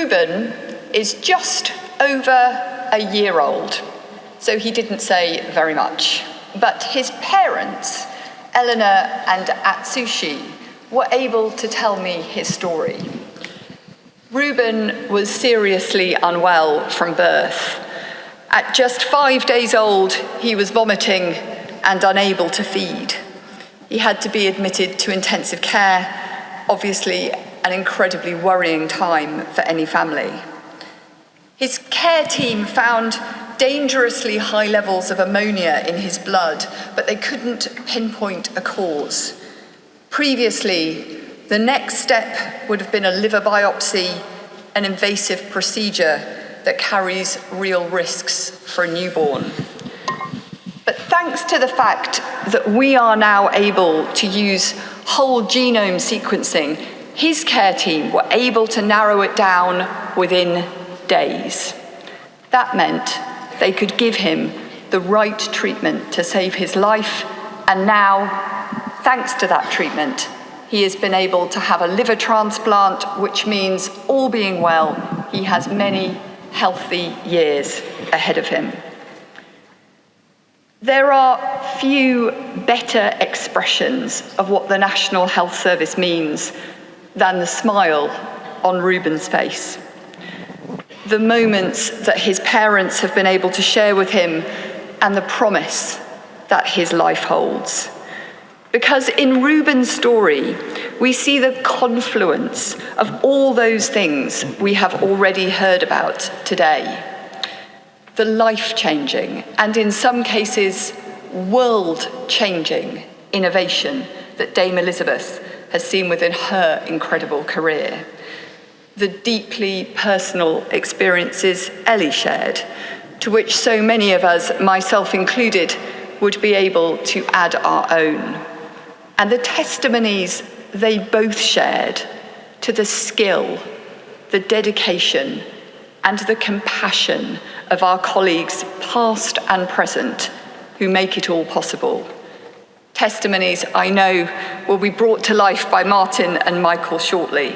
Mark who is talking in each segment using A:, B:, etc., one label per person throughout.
A: Reuben is just over a year old, so he didn't say very much. But his parents, Eleanor and Atsushi, were able to tell me his story. Reuben was seriously unwell from birth. At just 5 days old, he was vomiting and unable to feed. He had to be admitted to intensive care, obviously an incredibly worrying time for any family. His care team found dangerously high levels of ammonia in his blood, but they couldn't pinpoint a cause. Previously, the next step would have been a liver biopsy, an invasive procedure that carries real risks for a newborn. But thanks to the fact that we are now able to use whole genome sequencing, his care team were able to narrow it down within days. That meant they could give him the right treatment to save his life, and now, thanks to that treatment, he has been able to have a liver transplant, which means, all being well, he has many healthy years ahead of him. There are few better expressions of what the National Health Service means than the smile on Reuben's face. The moments that his parents have been able to share with him, and the promise that his life holds. Because in Reuben's story, we see the confluence of all those things we have already heard about today. The life-changing, and in some cases, world-changing innovation that Dame Elizabeth has seen within her incredible career. The deeply personal experiences Ellie shared, to which so many of us, myself included, would be able to add our own. And the testimonies they both shared to the skill, the dedication, and the compassion of our colleagues, past and present, who make it all possible. Testimonies I know will be brought to life by Martin and Michael shortly.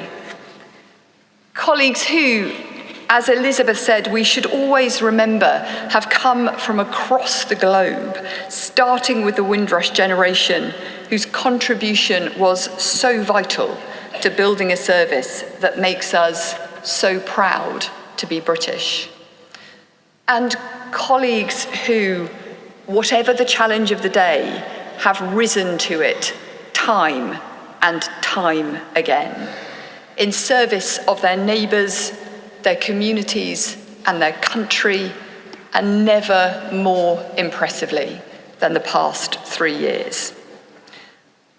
A: Colleagues who, as Elizabeth said, we should always remember, have come from across the globe, starting with the Windrush generation, whose contribution was so vital to building a service that makes us so proud to be British. And colleagues who, whatever the challenge of the day, have risen to it time and time again, in service of their neighbours, their communities, and their country, and never more impressively than the past 3 years.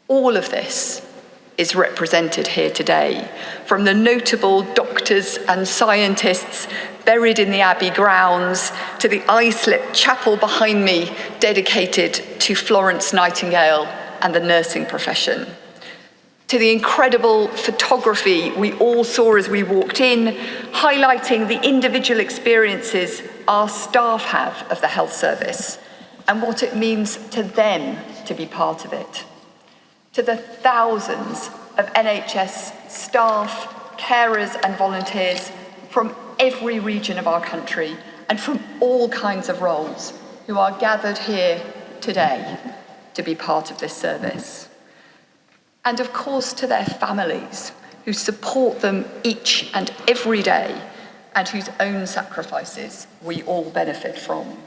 A: All of this is represented here today, from the notable doctors and scientists buried in the Abbey grounds to the Islip Chapel behind me, dedicated to Florence Nightingale and the nursing profession, to the incredible photography we all saw as we walked in, highlighting the individual experiences our staff have of the health service and what it means to them to be part of it, to the thousands of NHS staff, carers and volunteers from every region of our country and from all kinds of roles who are gathered here today to be part of this service. And of course to their families who support them each and every day and whose own sacrifices we all benefit from.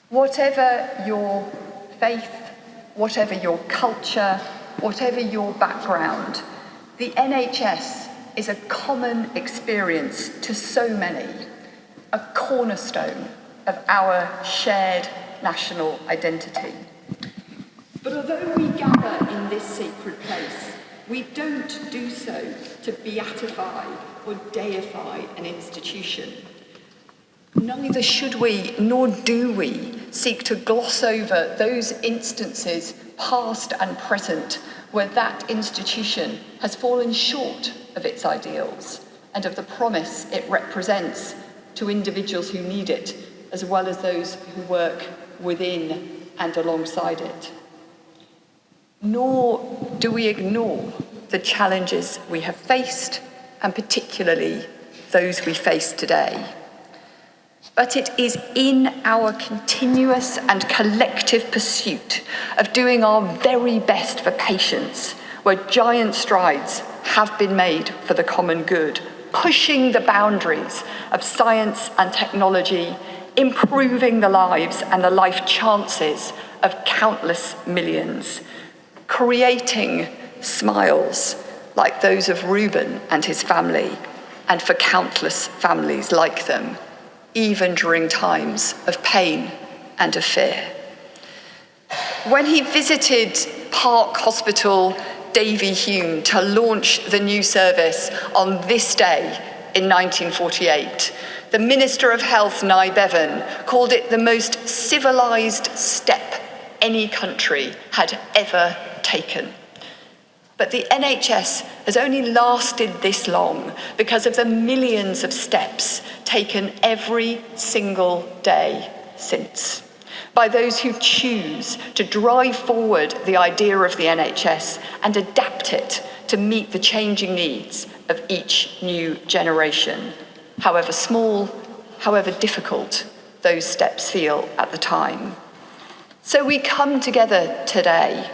A: Whatever your faith, whatever your culture, whatever your background, the NHS is a common experience to so many, a cornerstone of our shared national identity. But although we gather in this sacred place, we don't do so to beatify or deify an institution. Neither should we, nor do we, seek to gloss over those instances, past and present, where that institution has fallen short of its ideals and of the promise it represents to individuals who need it, as well as those who work within and alongside it. Nor do we ignore the challenges we have faced and particularly those we face today. But it is in our continuous and collective pursuit of doing our very best for patients where giant strides have been made for the common good, pushing the boundaries of science and technology, improving the lives and the life chances of countless millions, creating smiles like those of Reuben and his family, and for countless families like them, even during times of pain and of fear. When he visited Park Hospital Davy Hume to launch the new service on this day in 1948, the Minister of Health, Nye Bevan, called it the most civilised step any country had ever taken. But the NHS has only lasted this long because of the millions of steps taken every single day since, by those who choose to drive forward the idea of the NHS and adapt it to meet the changing needs of each new generation, however small, however difficult those steps feel at the time. So we come together today,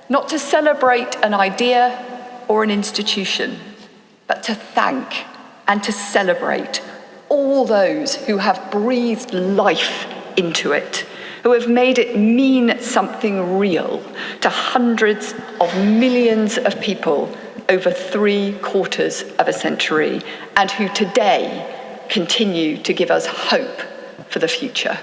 A: not to celebrate an idea or an institution, but to thank and to celebrate all those who have breathed life into it, who have made it mean something real to hundreds of millions of people over 3/4 of a century, and who today continue to give us hope for the future.